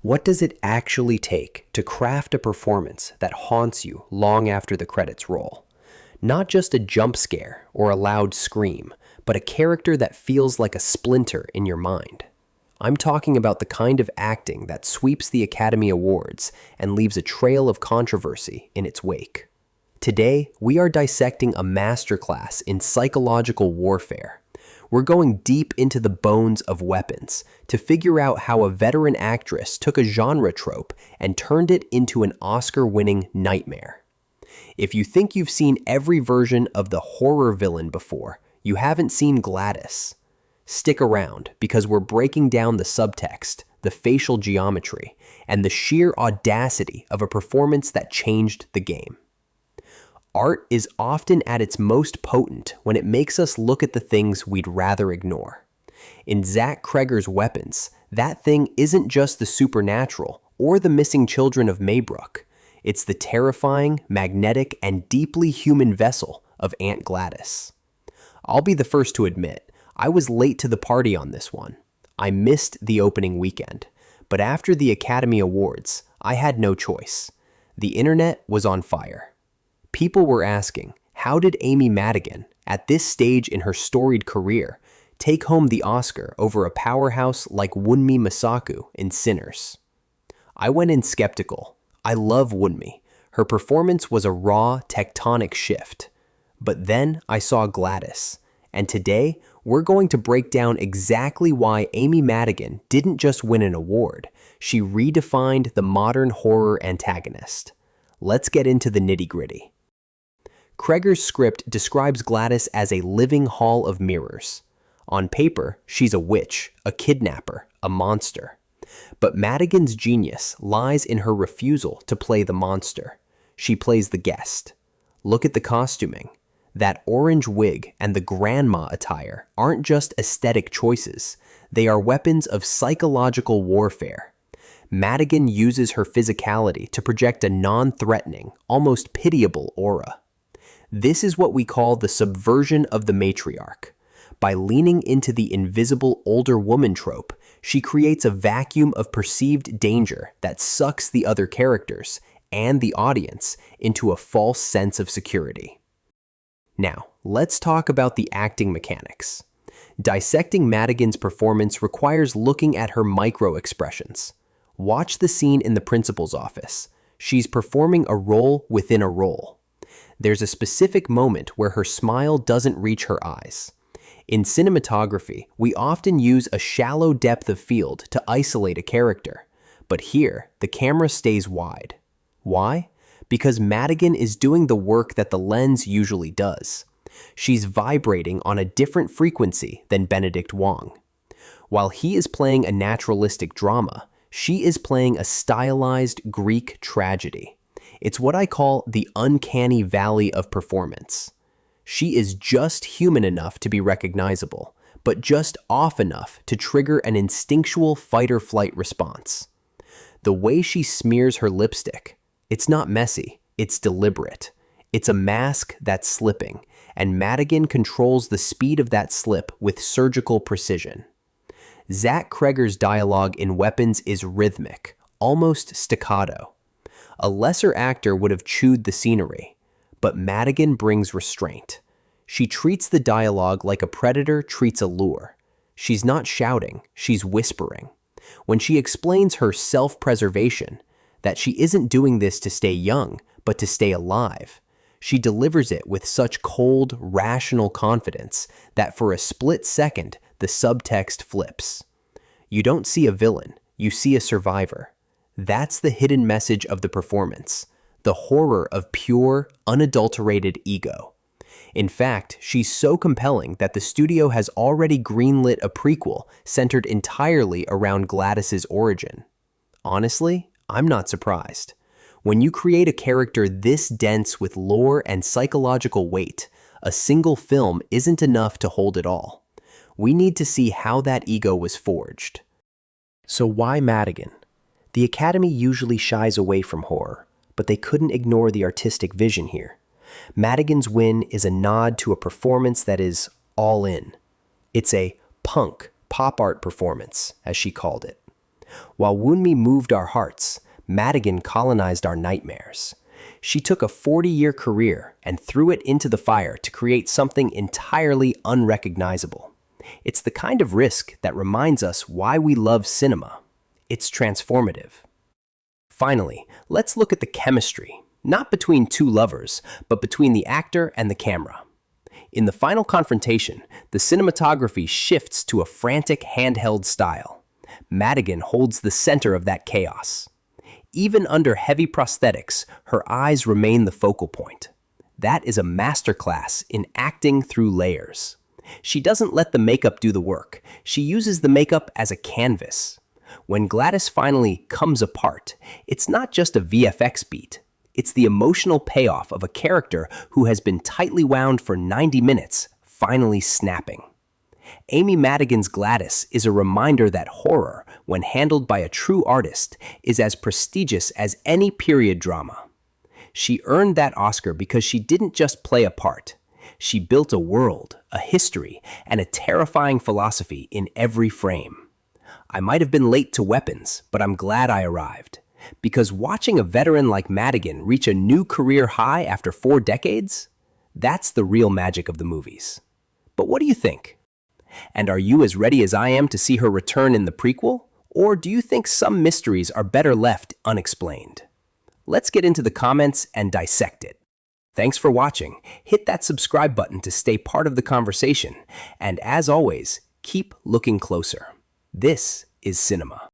What does it actually take to craft a performance that haunts you long after the credits roll? Not just a jump scare or a loud scream, but a character that feels like a splinter in your mind. I'm talking about the kind of acting that sweeps the Academy Awards and leaves a trail of controversy in its wake. Today, we are dissecting a masterclass in psychological warfare. We're going deep into the bones of weapons to figure out how a veteran actress took a genre trope and turned it into an Oscar-winning nightmare. If you think you've seen every version of the horror villain before, you haven't seen Gladys. Stick around, because we're breaking down the subtext, the facial geometry, and the sheer audacity of a performance that changed the game. Art is often at its most potent when it makes us look at the things we'd rather ignore. In Zach Cregger's Weapons, that thing isn't just the supernatural or the missing children of Maybrook. It's the terrifying, magnetic, and deeply human vessel of Aunt Gladys. I'll be the first to admit, I was late to the party on this one. I missed the opening weekend, but after the Academy Awards, I had no choice. The internet was on fire. People were asking, how did Amy Madigan, at this stage in her storied career, take home the Oscar over a powerhouse like Wunmi Masaku in Sinners? I went in skeptical. I love Wunmi. Her performance was a raw, tectonic shift. But then I saw Gladys, and today we're going to break down exactly why Amy Madigan didn't just win an award, she redefined the modern horror antagonist. Let's get into the nitty-gritty. Cregger's script describes Gladys as a living hall of mirrors. On paper, she's a witch, a kidnapper, a monster. But Madigan's genius lies in her refusal to play the monster. She plays the guest. Look at the costuming. That orange wig and the grandma attire aren't just aesthetic choices. They are weapons of psychological warfare. Madigan uses her physicality to project a non-threatening, almost pitiable aura. This is what we call the subversion of the matriarch. By leaning into the invisible older woman trope, she creates a vacuum of perceived danger that sucks the other characters and the audience into a false sense of security. Now, let's talk about the acting mechanics. Dissecting Madigan's performance requires looking at her micro-expressions. Watch the scene in the principal's office. She's performing a role within a role. There's a specific moment where her smile doesn't reach her eyes. In cinematography, we often use a shallow depth of field to isolate a character, but here, the camera stays wide. Why? Because Madigan is doing the work that the lens usually does. She's vibrating on a different frequency than Benedict Wong. While he is playing a naturalistic drama, she is playing a stylized Greek tragedy. It's what I call the uncanny valley of performance. She is just human enough to be recognizable, but just off enough to trigger an instinctual fight-or-flight response. The way she smears her lipstick, it's not messy, it's deliberate. It's a mask that's slipping, and Madigan controls the speed of that slip with surgical precision. Zach Cregger's dialogue in Weapons is rhythmic, almost staccato. A lesser actor would have chewed the scenery, but Madigan brings restraint. She treats the dialogue like a predator treats a lure. She's not shouting, she's whispering. When she explains her self-preservation, that she isn't doing this to stay young, but to stay alive, she delivers it with such cold, rational confidence that for a split second, the subtext flips. You don't see a villain, you see a survivor. That's the hidden message of the performance, the horror of pure, unadulterated ego. In fact, she's so compelling that the studio has already greenlit a prequel centered entirely around Gladys's origin. Honestly, I'm not surprised. When you create a character this dense with lore and psychological weight, a single film isn't enough to hold it all. We need to see how that ego was forged. So why Madigan? The Academy usually shies away from horror, but they couldn't ignore the artistic vision here. Madigan's win is a nod to a performance that is all in. It's a punk, pop art performance, as she called it. While Wunmi moved our hearts, Madigan colonized our nightmares. She took a 40-year career and threw it into the fire to create something entirely unrecognizable. It's the kind of risk that reminds us why we love cinema. It's transformative. Finally, let's look at the chemistry, not between two lovers, but between the actor and the camera. In the final confrontation, the cinematography shifts to a frantic handheld style. Madigan holds the center of that chaos. Even under heavy prosthetics, her eyes remain the focal point. That is a masterclass in acting through layers. She doesn't let the makeup do the work. She uses the makeup as a canvas. When Gladys finally comes apart, it's not just a VFX beat. It's the emotional payoff of a character who has been tightly wound for 90 minutes, finally snapping. Amy Madigan's Gladys is a reminder that horror, when handled by a true artist, is as prestigious as any period drama. She earned that Oscar because she didn't just play a part. She built a world, a history, and a terrifying philosophy in every frame. I might have been late to weapons, but I'm glad I arrived. Because watching a veteran like Madigan reach a new career high after 4 decades, that's the real magic of the movies. But what do you think? And are you as ready as I am to see her return in the prequel? Or do you think some mysteries are better left unexplained? Let's get into the comments and dissect it. Thanks for watching. Hit that subscribe button to stay part of the conversation. And as always, keep looking closer. This is cinema.